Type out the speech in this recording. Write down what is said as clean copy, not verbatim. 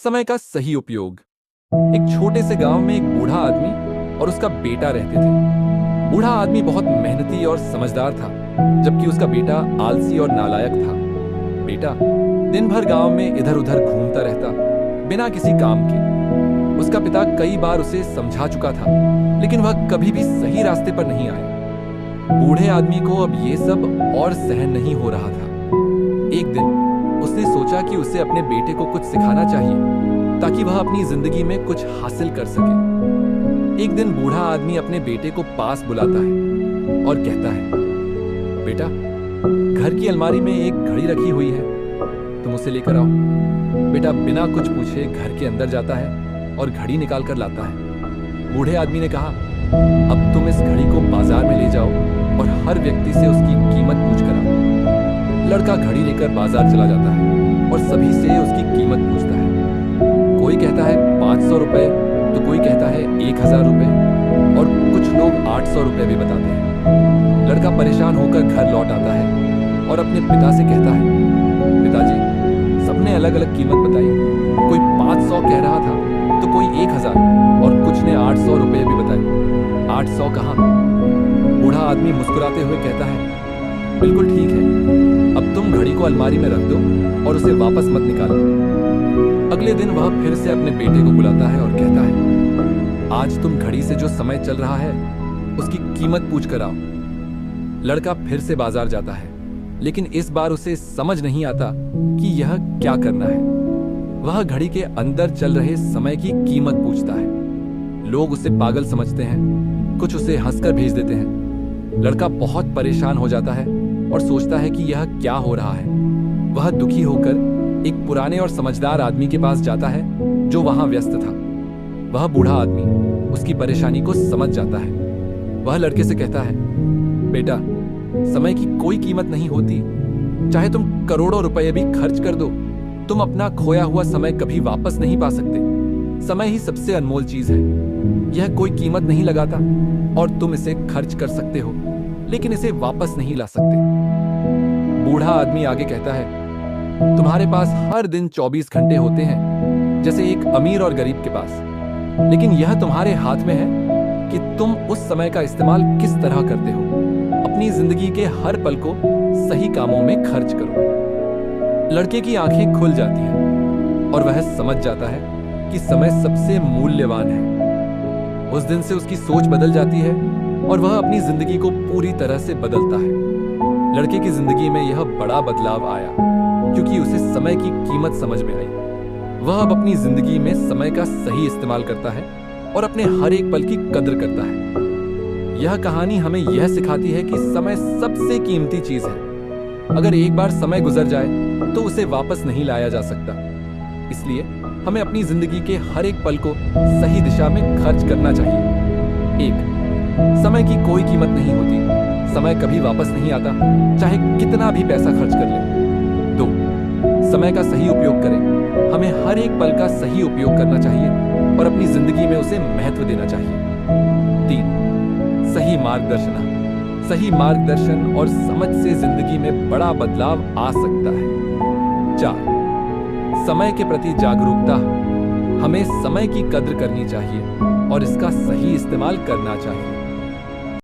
समय का सही उपयोग। एक छोटे से गांव में एक बूढ़ा आदमी और उसका बेटा रहते थे। बूढ़ा आदमी बहुत मेहनती और समझदार था, जबकि उसका बेटा आलसी और नालायक था। बेटा दिन भर गांव में इधर उधर घूमता रहता, बिना किसी काम के। उसका पिता कई बार उसे समझा चुका था, लेकिन वह कभी भी सही रास्ते पर नहीं आया। बूढ़े आदमी को अब ये सब और सहन नहीं हो रहा था। एक दिन उसने सोचा कि उसे अपने बेटे को कुछ सिखाना चाहिए, ताकि वह अपनी जिंदगी में कुछ हासिल कर सके। एक दिन बूढ़ा आदमी अपने बेटे को पास बुलाता है और कहता है, बेटा, घर की अलमारी में एक घड़ी रखी हुई है, तुम उसे लेकर आओ। बेटा बिना कुछ पूछे घर के अंदर जाता है और घड़ी निकाल कर लाता है। बूढ़े आदमी ने कहा, अब तुम इस घड़ी को बाजार में ले जाओ और हर व्यक्ति से उसकी कीमत पूछ कर आओ। लड़का घड़ी लेकर बाजार चला जाता है और सभी से उसकी कीमत पूछता है। कोई कहता है 500 रुपए, तो कोई कहता है 1000 रुपए, और कुछ लोग 800 रुपए भी बताते हैं। लड़का परेशान होकर घर लौट आता है और अपने पिता से कहता है, पिताजी, सबने अलग अलग कीमत बताई। कोई 500 कह रहा था, तो कोई 1000, और कुछ ने 800 रुपए भी बताए। 800 कहाँ? बूढ़ा आदमी मुस्कुराते हुए कहता है, बिल्कुल ठीक है, अब तुम घड़ी को अलमारी में रख दो और उसे वापस मत निकालो। अगले दिन वह फिर से अपने बेटे को बुलाता है और कहता है, आज तुम घड़ी से जो समय चल रहा है उसकी कीमत पूछ कर आओ। लड़का फिर से बाजार जाता है, लेकिन इस बार उसे समझ नहीं आता कि यह क्या करना है। वह घड़ी के अंदर चल रहे समय की कीमत पूछता है। लोग उसे पागल समझते हैं, कुछ उसे हंसकर भेज देते हैं। लड़का बहुत परेशान हो जाता है और सोचता है कि यह क्या हो रहा है। वह दुखी होकर एक पुराने और समझदार आदमी के पास जाता है, जो वहां व्यस्त था। वह बूढ़ा आदमी उसकी परेशानी को समझ जाता है। वह लड़के से कहता है, बेटा, समय की कोई कीमत नहीं होती। चाहे तुम करोड़ों रुपए भी खर्च कर दो, तुम अपना खोया हुआ समय कभी वापस नहीं पा सकते। समय ही सबसे अनमोल चीज है। यह कोई कीमत नहीं लगाता और तुम इसे खर्च कर सकते हो, लेकिन इसे वापस नहीं ला सकते। बूढ़ा आदमी आगे कहता है, तुम्हारे पास हर दिन 24 घंटे होते हैं, जैसे एक अमीर और गरीब के पास, लेकिन यह तुम्हारे हाथ में है कि तुम उस समय का इस्तेमाल किस तरह करते हो। अपनी जिंदगी के हर पल को सही कामों में खर्च करो। लड़के की आंखें खुल जाती हैं और वह समझ जाता है कि समय सबसे मूल्यवान है। उस दिन से उसकी सोच बदल जाती है और वह अपनी जिंदगी को पूरी तरह से बदलता है। लड़के की जिंदगी में यह बड़ा बदलाव आया क्योंकि उसे समय की कीमत समझ में आई। वह अब अपनी जिंदगी में समय का सही इस्तेमाल करता है और अपने हर एक पल की कद्र करता है। यह कहानी हमें यह सिखाती है कि समय सबसे कीमती चीज है। अगर एक बार समय गुजर जाए तो उसे वापस नहीं लाया जा सकता। इसलिए हमें अपनी जिंदगी के हर एक पल को सही दिशा में खर्च करना चाहिए। 1. समय की कोई कीमत नहीं होती। समय कभी वापस नहीं आता, चाहे कितना भी पैसा खर्च कर ले। 2. समय का सही उपयोग करें। हमें हर एक पल का सही उपयोग करना चाहिए और अपनी जिंदगी में उसे महत्व देना चाहिए। 3. सही मार्गदर्शन। सही मार्गदर्शन और समझ से जिंदगी में बड़ा बदलाव आ सकता है। 4. समय के प्रति जागरूकता। हमें समय की कद्र करनी चाहिए और इसका सही इस्तेमाल करना चाहिए।